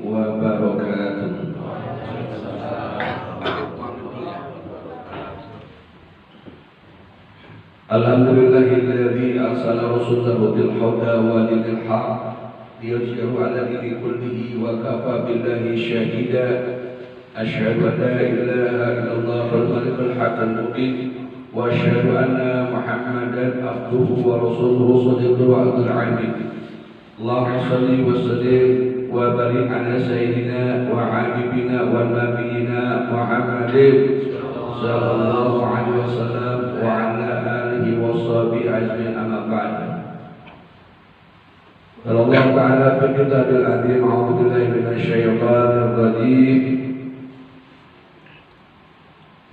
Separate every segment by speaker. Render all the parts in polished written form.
Speaker 1: wabarakatuh. Alhamdulillahilladzi arsala rasulahu bil huda wa dinil haq liyudhhirahu 'ala dini kullihi wa kafa billahi shahida. Asyhadu an la ilaha illallahul malikul haqqul mubin wa asyhadu anna Muhammadan abduhu wa rasuluhu shadiqul wa'dil 'amin. Allahumma shalli wa sallim wa barik 'ala sayyidina wa habibina wa nabiyyina Muhammadin sallallahu alaihi wasallam wa 'ala alihi wa sahbihi ajma'in, amma ba'd. Qala Allah ta'ala fi kitabil 'azim, a'udzu billahi minasy syaithanir rajim.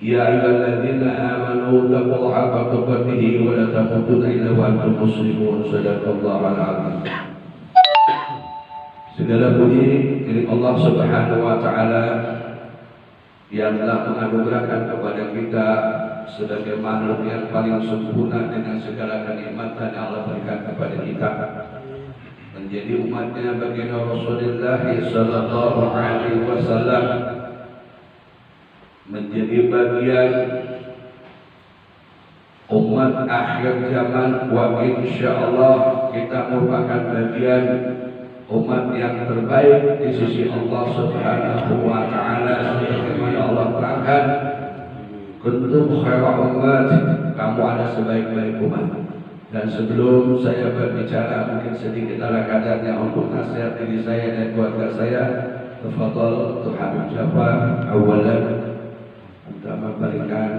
Speaker 1: Ya ayyuhalladzina amanu taqullaha haqqa tuqatih wa la tamutunna illa wa antum muslimun. Shadaqallahul 'azim. Segala puji milik Allah Subhanahu wa taala yang telah menganugerahkan kepada kita sebagai makhluk yang paling sempurna dengan segala kenikmatan yang Allah berikan kepada kita, menjadi umatnya baginda Rasulullah sallallahu alaihi wasallam, menjadi bagian umat akhir zaman, wa insyaallah kita merupakan bagian umat yang terbaik di sisi Allah Subhanahu wa taala. Sebagaimana Allah terangkan, kuntum khairu ummat, kamu ada sebaik-baik umat. Dan sebelum saya berbicara, mungkin sedikit ala kadarnya untuk nasihat diri saya dan keluarga saya. Tafadhal Dr. Habib Jafar awalan untuk memberikan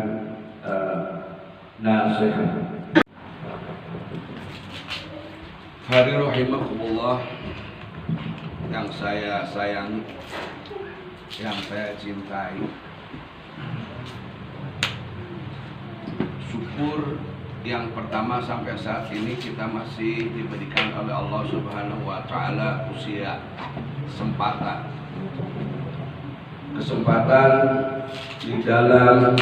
Speaker 1: nasihat. Hari rahimakumullah, yang saya sayangi, yang saya cintai, syukur yang pertama sampai saat ini kita masih diberikan oleh Allah Subhanahu wa taala usia, kesempatan di dalam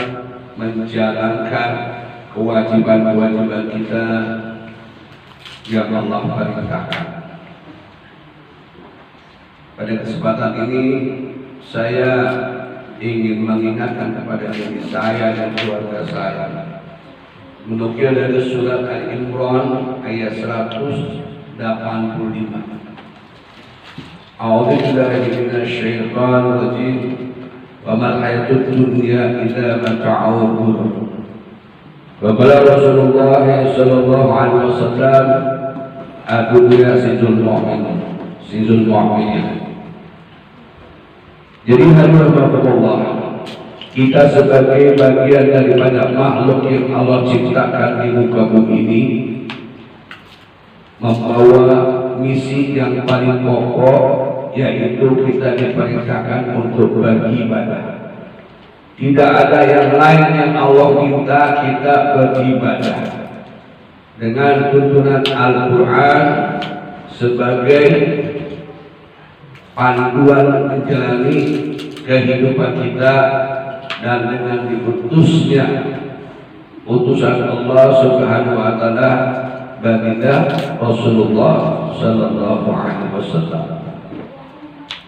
Speaker 1: menjalankan kewajiban-kewajiban kita yang Allah perintahkan. Pada kesempatan ini saya ingin mengingatkan kepada diri saya dan keluarga saya, menukil dari surat Al-Imran ayat 185. A'udzu billahi minasy syaithanir rajim. Wa mal hayatud dunya illa mata'ul ghurur. Wa qala Rasulullah sallallahu alaihi wasallam, ad-dunya sijnul mu'min. Jadi alhamdulillah, kita sebagai bagian daripada makhluk yang Allah ciptakan di muka bumi ini, membawa misi yang paling pokok, yaitu kita diperintahkan untuk beribadah. Tidak ada yang lain yang Allah minta kita beribadah, dengan tuntunan Al-Quran sebagai panduan menjalani kehidupan kita, dan dengan diutusnya utusan Allah Subhanahu wa taala baginda Rasulullah sallallahu alaihi wasallam.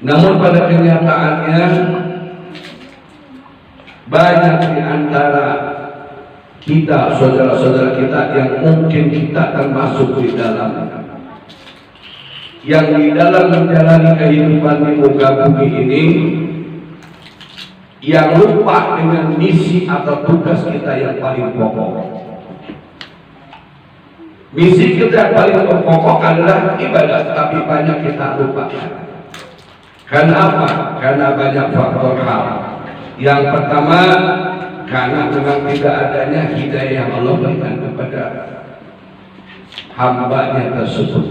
Speaker 1: Namun pada kenyataannya banyak di antara kita, saudara-saudara kita, yang mungkin kita termasuk di dalamnya, yang di dalam menjalani kehidupan di muka bumi ini, yang lupa dengan misi atau tugas kita yang paling pokok. Misi kita yang paling pokok adalah ibadah, tapi banyak kita lupa. Karena apa? Karena banyak faktor hal. Yang pertama, karena memang tidak adanya hidayah yang Allah berikan kepada hamba-Nya tersebut.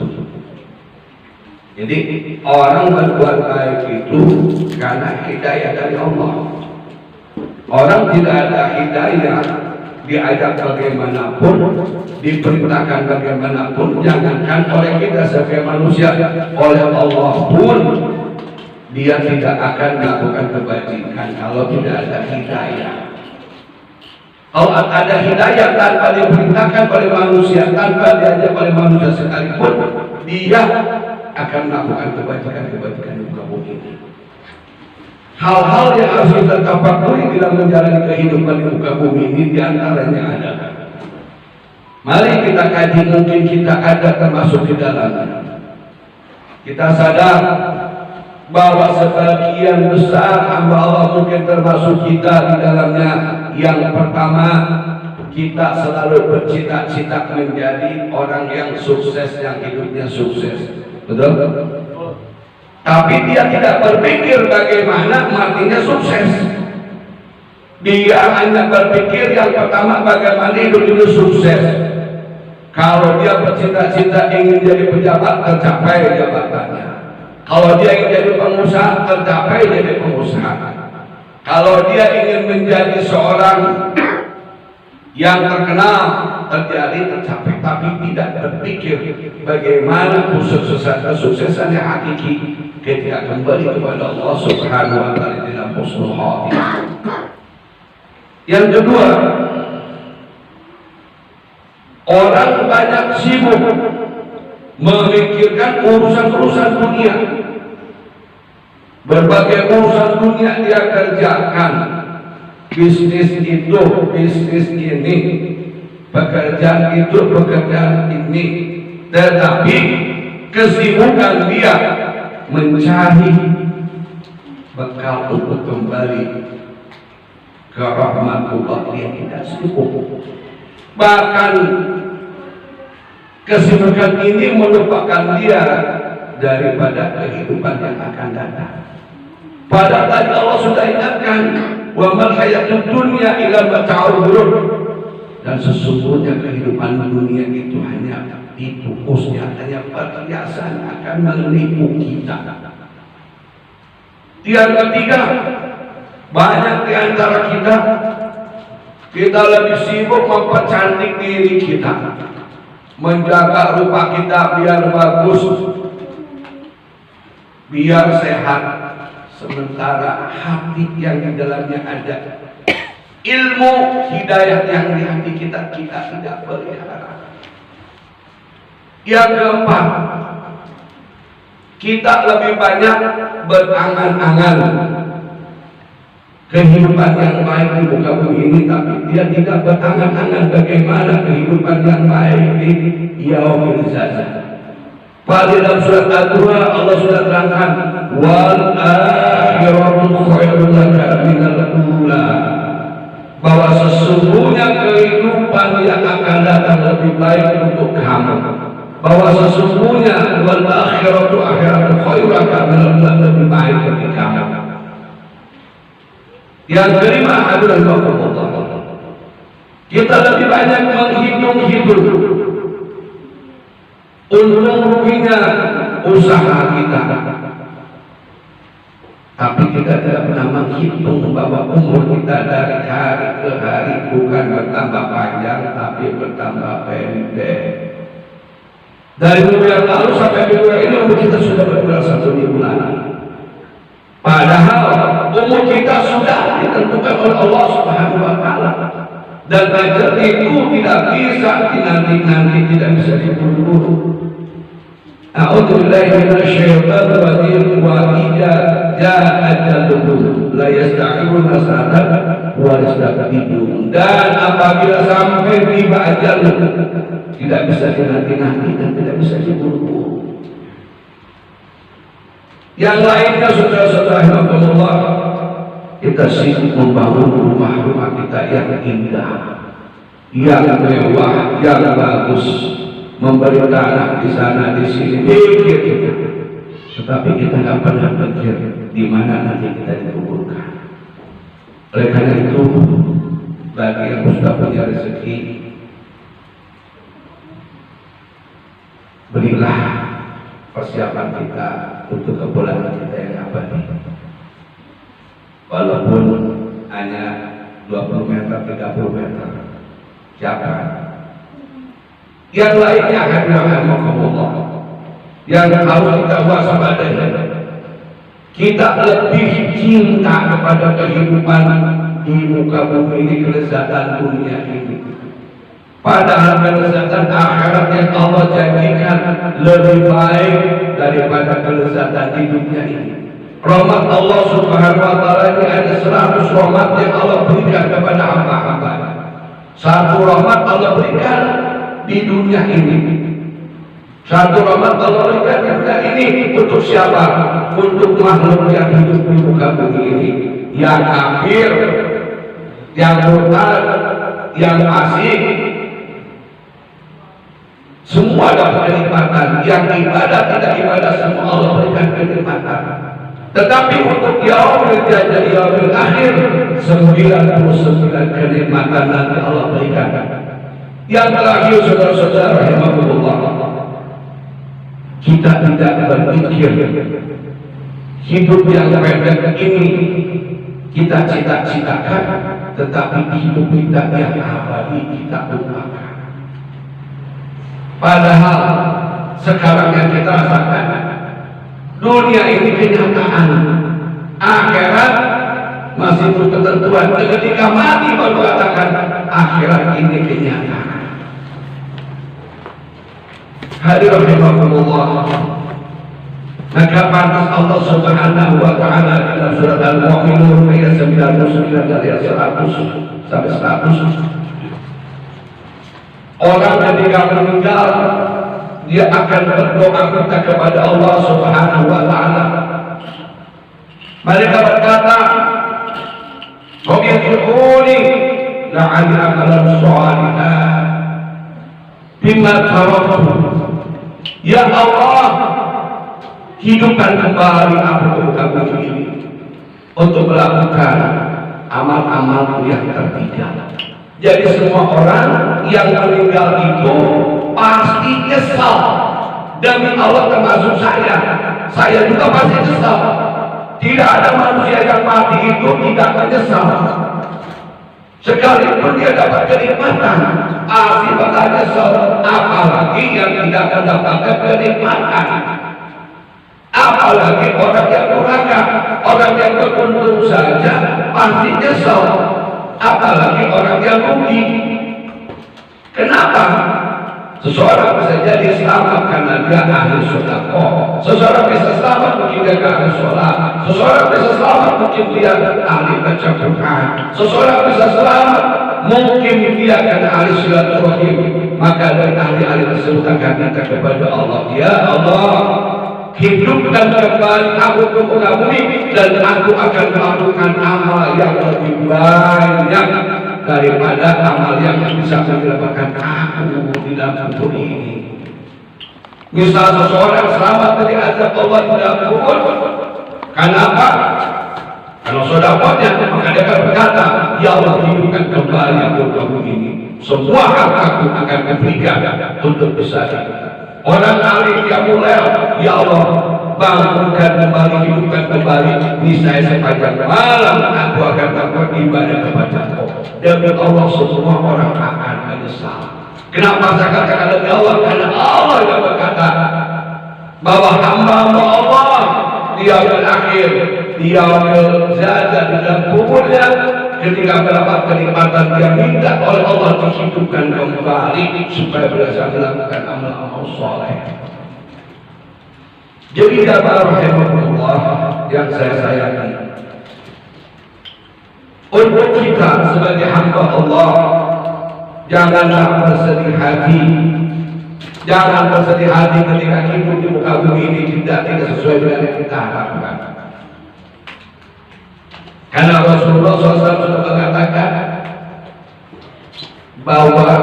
Speaker 1: Jadi orang berbuat baik itu karena hidayah dari Allah. Orang tidak ada hidayah, diajak bagaimanapun, diperintahkan bagaimanapun, jangankan oleh kita sebagai manusia, oleh Allah pun dia tidak akan melakukan kebajikan kalau tidak ada hidayah. Kalau ada hidayah tanpa diperintahkan oleh manusia, tanpa diajak oleh manusia sekalipun, dia akan melakukan kebajikan-kebajikan di muka bumi ini. Hal-hal yang harus kita tafakuri dalam menjalani kehidupan di muka bumi ini diantaranya ada. Mari kita kaji, mungkin kita ada termasuk di dalamnya. Kita sadar bahwa sebagian besar hamba Allah mungkin termasuk kita di dalamnya. Yang pertama, kita selalu bercita-cita menjadi orang yang sukses, yang hidupnya sukses. Betul? Tapi dia tidak berpikir bagaimana artinya sukses. Dia hanya berpikir yang pertama bagaimana hidup itu sukses. Kalau dia bercita-cita ingin jadi pejabat, tercapai jabatannya. Kalau dia ingin jadi pengusaha, tercapai jadi pengusaha. Kalau dia ingin menjadi seorang yang terkenal, tercapai, tapi tidak berpikir bagaimana kesuksesan yang hakiki ketika kembali kepada Allah Subhanahu wa taala dalam husnul khatimah. Yang kedua, orang banyak sibuk memikirkan urusan-urusan dunia. Berbagai urusan dunia dia kerjakan. Bisnis itu, bisnis ini, pekerjaan itu, pekerjaan ini. Tetapi kesibukan dia mencari bekal untuk kembali ke rahmatullah, dia tidak sibuk. Bahkan kesibukan ini melupakan dia daripada kehidupan yang akan datang. Padahal tadi Allah sudah ingatkan, wa mal hayatud dunya illa mata'ul ghurur. Dan sesungguhnya kehidupan dunia itu hanya tipukusnya, hanya perhiasan akan menipu kita. Yang ketiga, banyak di antara kita lebih sibuk mempercantik diri kita, menjaga rupa kita biar bagus, biar sehat. Sementara hati yang di dalamnya ada ilmu hidayah yang di hati kita tidak pelihara. Yang keempat, kita lebih banyak berangan-angan kehidupan yang baik di muka bumi ini, tapi dia tidak berangan-angan bagaimana kehidupan yang baik di yaumil zazah. Pada dalam surat Al-Duha Allah sudah terangkan, wal akhiratu khairul laka minal ula, bahwa sesungguhnya kehidupan yang akan datang lebih baik untuk kamu. Bahwa sesungguhnya wal akhiratu khairul laka minal ula, lebih baik bagi kamu. Yang kelima adalah Allah. Kita lebih banyak menghitung hidup, untung ruginya usaha kita, tapi kita tidak pernah menghitung bahwa umur kita dari hari ke hari bukan bertambah panjang tapi bertambah pendek. Dari minggu yang lalu sampai minggu ini umur kita sudah berkurang 1 minggu lagi. Padahal umur kita sudah ditentukan oleh Allah Subhanahu wa taala. Dan ajal itu tidak bisa dinanti-nanti, tidak bisa diburu-buru. A'udzubillahi minasyaitonir rajim. Wa idza jaa ajaluhum la yasta'khiruna sa'atan wa yastaqdimun. Dan apabila sampai tiba ajal, tidak bisa dinanti-nanti dan tidak bisa diburu-buru. Yang lainnya saudara-saudara Allah, kita sibuk membangun rumah-rumah kita yang indah, yang mewah, yang bagus, memberi tanah di sana di sini, tetapi kita nggak pernah pikir di mana nanti kita dikuburkan. Oleh karena itu, bagi yang sudah punya rezeki, berilah persiapan kita untuk kepulangan kita yang abadi. Walaupun hanya 20 meter, 30 meter, jangan. Yang lainnya Allah, yang harus kita waspadai. Kita lebih cinta kepada kehidupan di muka bumi ini, kelezatan dunia ini. Padahal kelezatan akhirat yang Allah janjikan lebih baik daripada kelezatan di dunia ini. Rahmat Allah Subhanahu wa Ta'ala ini ada 100 rahmat yang Allah berikan kepada hamba-hamba. Satu rahmat Allah berikan di dunia ini. Satu rahmat Allah berikan di dunia ini untuk siapa? Untuk makhluk yang hidup di muka bumi ini, yang kafir, yang murtad, yang asik, semua dapat kenikmatan. Yang ibadah tidak ibadah semua Allah berikan kenikmatan. Tetapi untuk yaumil jazaa yaumil akhir 99 kenikmatan nanti Allah berikan. Yang terakhir saudara-saudara rahimahullah, kita tidak berpikir hidup yang pendek ini kita cita-citakan, tetapi hidup kita yang abadi kita lupakan. Padahal sekarang yang kita rasakan, dunia ini kenyataan, akhirat masih itu ketentuan. Ketika mati baru katakan akhirat ini kenyataan. Hadirin rahimakumullah, maka pantas Allah Subhanahu wa Ta'ala dalam surat Al-Mu'minun ayat 99 dari ayat 100 sampai 100, orang ketika meninggal dia akan berdoa minta kepada Allah Subhanahu wa Ta'ala. Mereka berkata, "Rabbi'udhuni la'alli a'malu shalihan bima taraktu." Ya Allah, hidupkan kembali aku ke muka bumi ini untuk melakukan amal-amalku yang tertinggal. Jadi semua orang yang meninggal itu pasti nyesal. Demi Allah termasuk saya juga pasti nyesal. Tidak ada manusia yang mati itu tidak menyesal. Sekalipun dia dapat kenikmatan, pasti bakal nyesal. Apalagi yang tidak mendapatkan kenikmatan. Apalagi orang yang durhaka, orang yang beruntung saja pasti nyesal. Apalagi orang yang rugi. Kenapa? Seseorang bisa jadi selamat karena dia ahli sedekah. Seseorang bisa selamat mungkin dia ahli sholat. Seseorang bisa selamat mungkin dia ahli baca Quran. Seseorang bisa selamat mungkin dia karena ahli silaturahim. Maka dari ahli-ahli tersebut akan minta kepada Allah, ya Allah, hidupkan kembali aku ke muka bumi dan aku akan melakukan amal yang lebih banyak daripada amal yang bisa mendapatkan aku di dalam kubur ini. Misal seseorang selamat dari azab Allah di dalam kubur, kenapa? Karena sedekahnya, maka dia akan berkata, ya Allah, hidupkan kembali aku ke bumi ini. Semua hartaku akan kuberikan untuk besar. Orang alim yang mulai, ya Allah, bangunkan kembali, hidupkan kembali. Niscaya sepanjang malam aku akan melakukan ibadah kepada Allah. Demi Allah semua orang akan menyesal. Kenapa saya katakan demi Allah? Karena Allah yang berkata bahwa hamba Allah dia berakhir, dia jazaa di dalam kuburnya. Ketika mendapat kenikmatan dia minta oleh Allah dihidupkan kembali supaya bisa melakukan amal-amal soleh. Jadi jamaah rahimahullah yang saya sayangi, untuk kita sebagai hamba Allah, janganlah bersedih hati. Jangan bersedih hati ketika hidup di muka bumi ini tidak sesuai dengan yang kita harapkan. Karena Rasulullah SAW sudah mengatakan bahwa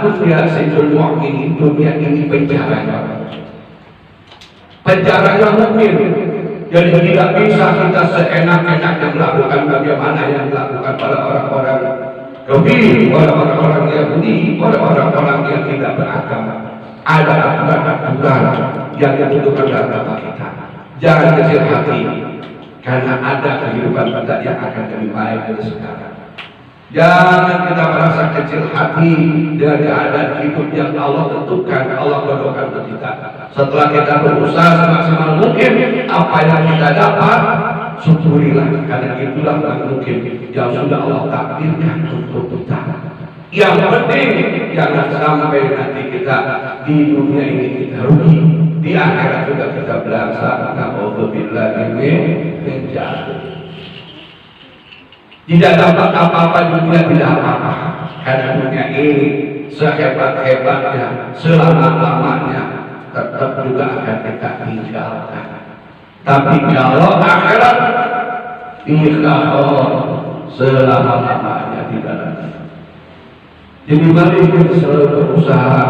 Speaker 1: dunia sejul mu'min, dunia ini penjara. Penjaranya mukmin. Jadi tidak bisa kita seenak-enaknya melakukan bagaimana yang dilakukan pada orang-orang kafir, pada orang-orang Yahudi, pada orang-orang yang tidak beragama. Ada aturan-aturan yang ditentukan dalam agama kita. Jangan kecil hati, karena ada kehidupan kita yang akan lebih baik dari sekarang. Jangan kita merasa kecil hati dengan keadaan hidup yang Allah tentukan, Allah jodohkan untuk kita. Setelah kita berusaha semaksimal mungkin, apa yang kita dapat, syukurilah, karena itulah yang mungkin yang sudah Allah takdirkan untuk kita. Yang penting jangan sampai nanti kita di dunia ini kita rugi, di akhirat juga kita berasa. Na'udzubillahi min dzalik. Tidak dapat apa-apa dunia, tidak apa-apa. Karena dunia ini sehebat-hebatnya, selama-lamanya tetap juga akan kita tinggalkan. Tapi kalau akhirat ikhlas selama-lamanya tidak ada. Jadi mari kita selalu berusaha,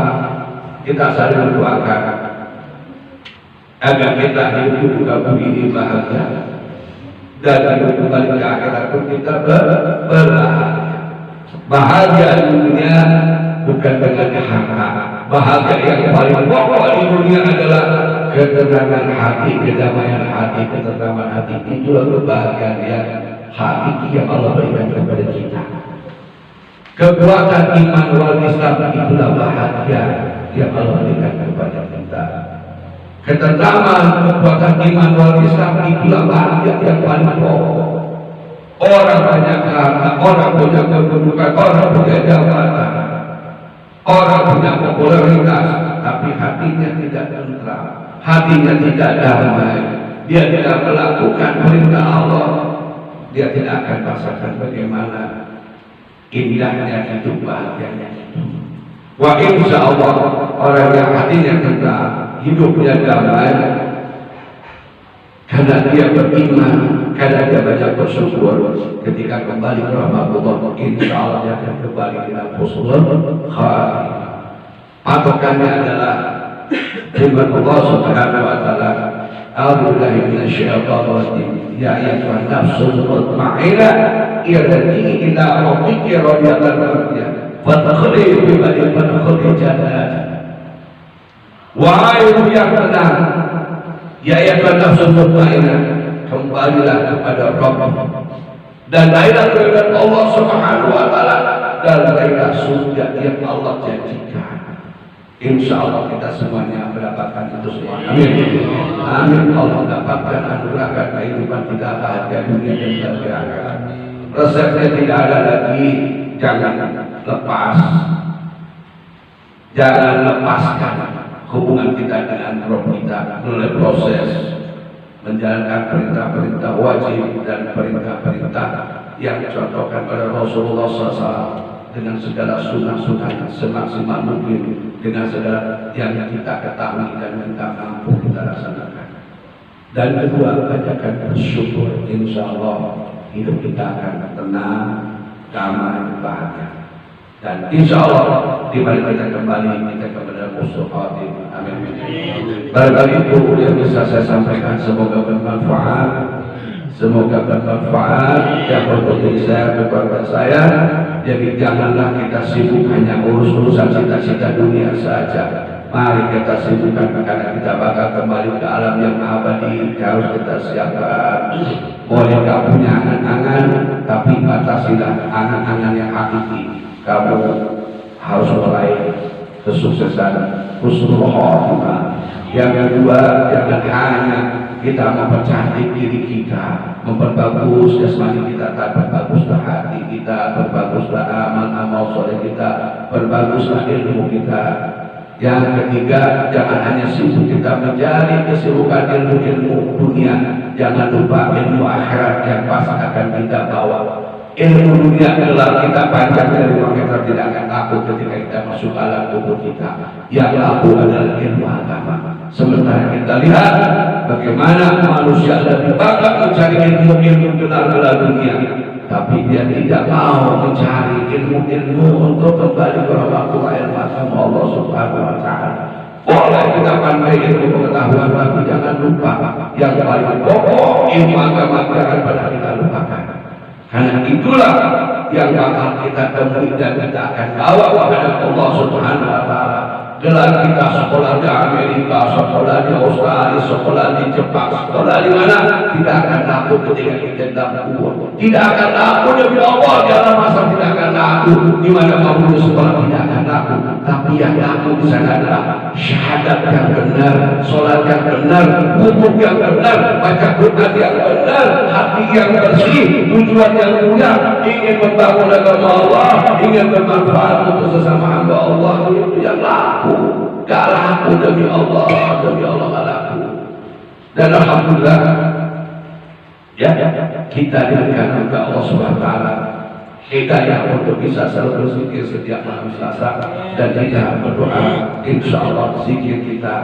Speaker 1: kita saling mendoakan agar kita hidup juga begini bahagia, dan hidup kembali ke akhirat pun kita berbahagia. Bahagia di dunia bukan dengan harta. Bahagia yang paling pokok di dunia adalah ketenangan hati, kedamaian hati, ketentraman hati. Itulah kebahagiaan yang hakiki yang Allah berikan kepada kita. Kekuatan iman wal Islam itulah bahagia yang Allah berikan kepada kita. Ketentraman, kekuatan iman wal Islam itulah bahagia yang paling pokok. Orang banyak harta, orang punya kedudukan, orang punya jabatan, orang punya popularitas, tapi hatinya tidak tentram, hatinya tidak damai. Dia tidak melakukan perintah Allah, dia tidak akan rasakan bagaimana indahnya hidup, bahagianya hidup. Wa insya Allah orang yang hatinya tentram, hidupnya damai, karena dia beriman, karena dia banyak bersyukur, ketika kembali ke Ramadhan, insya Allah dia akan kembali dengan husnul khatimah. Patokannya adalah firman Allah Subhanahu wa taala, a'udzubillahi minasyaitonir rajim, ya ayyuhan nafsul mutmainnah irji'i ila rabbiki radiyatan mardiyah fadkhuli fi ibadi jannat. Wahai ruh yang tenang, ya ayyuhan nafsul mutmainnah, kembalilah kepada Rabb dan raihlah keridhaan Allah Subhanahu wa taala, dan raihlah surga yang Allah janjikan. Insya Allah kita semuanya mendapatkan itu semua. Amin. Amin. Allah mendapatkan anugerah kehidupan tidak bahagia dunia dan akhirat. Resepnya tidak ada lagi. Jangan lepas, jangan lepaskan hubungan kita dengan Rabb kita melalui proses menjalankan perintah-perintah wajib dan perintah-perintah yang dicontohkan oleh Rasulullah SAW, dengan segala sunnah-sunnah semaksimal mungkin, dengan segala yang kita ketahui dan kita mampu kita laksanakan. Dan kedua, banyakkan bersyukur. Insya Allah hidup kita akan tenang, damai, bahagia. Dan insya Allah di mana kita kembali, kita kepada husnul khatimah. Amin. Barangkali itu yang bisa saya sampaikan, semoga bermanfaat. Semoga bermanfaat yang berbuat saya, keluarga saya. Jadi janganlah kita sibuk hanya urus-urusan cita-cita dunia saja. Mari kita sibukkan, karena kita bakal kembali ke alam yang abadi. Harus kita siapkan. Boleh kamu punya angan-angan, tapi batasilah angan-angan yang hakiki. Kamu harus meraih kesuksesan husnul khatimah. Yang kedua, jangan hanya kita mempercantik diri kita, memperbagus jasmani kita, tak berbaguslah hati kita, berbaguslah amal-amal soleh kita, berbaguslah ilmu kita. Yang ketiga, jangan hanya sibuk kita mencari kesibukan ilmu-ilmu dunia, jangan lupa ilmu akhirat yang pasti akan kita bawa. Ilmu dunia adalah kita panjang dari meter, tidak akan takut ketika kita masuk alam kubur kita. Yang laku adalah ilmu agama. Sementara kita lihat bagaimana manusia lebih banyak mencari ilmu-ilmu gelar-gelar dunia, tapi dia tidak mau mencari ilmu-ilmu untuk kembali ke rahmatullah ilmu agama Allah Subhanahu wa taala. Boleh kita pandai ilmu pengetahuan, tapi jangan lupa yang paling pokok, ilmu agama jangan pernah kita lupakan. Karena itulah yang bakal kita temui dan kita akan bawa kepada Allah Subhanahu wa taala. Gelar kita sekolah di Amerika, sekolah di Australia, sekolah di Jepang, sekolah di mana, tidak akan laku ketika kita dalam kubur. Tidak akan laku demi Allah dalam masa, tidak akan laku di mana kamu sekolah, tidak akan laku. Tapi yang laku di sana adalah syahadat yang benar, sholat yang benar, wudhu yang benar, baca Quran yang benar, hati yang bersih, tujuan yang mulia, ingin membangun agama Allah, ingin bermanfaat untuk sesama hamba Allah, itu yang laku. Gak laku demi Allah gak laku. Dan alhamdulillah ya, kita diberikan oleh Allah SWT hidayah untuk bisa selalu berzikir setiap malam Selasa, dan kita berdoa insya Allah zikir kita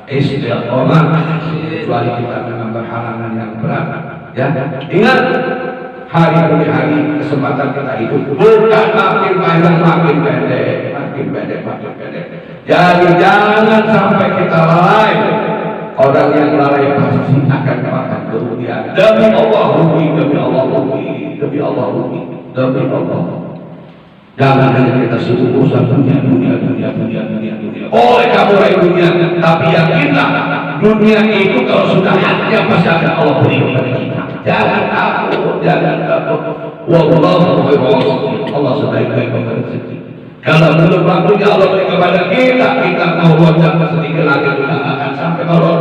Speaker 1: istiqomah kecuali kita memang berhalangan yang berat. Ya, ingat hari demi hari kesempatan kita hidup bukan makin panjang makin pendek, makin pendek. Jadi jangan sampai kita lalai. Orang yang lalai pasti akan makan kerugian. Demi Allah rugi, demi Allah rugi, demi Allah rugi, demi Allah. Jangan hanya kita sibuk urusan dunia. Oleh kamu raih dunia, tapi yakinlah dunia itu kalau sudah hatinya pasti akan Allah beri kepada kita. Jangan takut. Wallahu khairu. Allah sebaik-baik pemberi rezeki. Kalau belum waktunya Allah beri kepada kita mau wajah sedikit lagi juga akan sampai. Kalau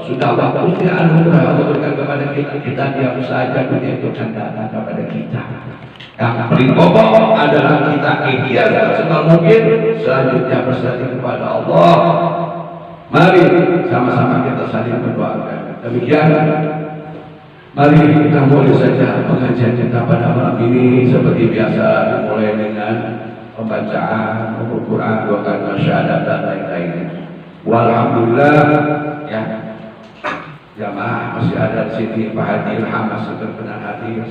Speaker 1: sudah waktunya anugerah Allah berikan kepada kita diam saja, dunia itu akan datang kepada kita. Yang paling pokok adalah kita ikhtiar semaksimal mungkin, selanjutnya berserah kepada Allah. Mari sama-sama kita saling berdoa. Demikian, mari kita mulai saja pengajian kita pada malam ini seperti biasa, dimulai dengan pembacaan Al-Quran, doa syahadat dan lain-lain. Walhamdulillah ya, jamaah masih ada di sini, Pak Haji Ilham masih berkenan hadir.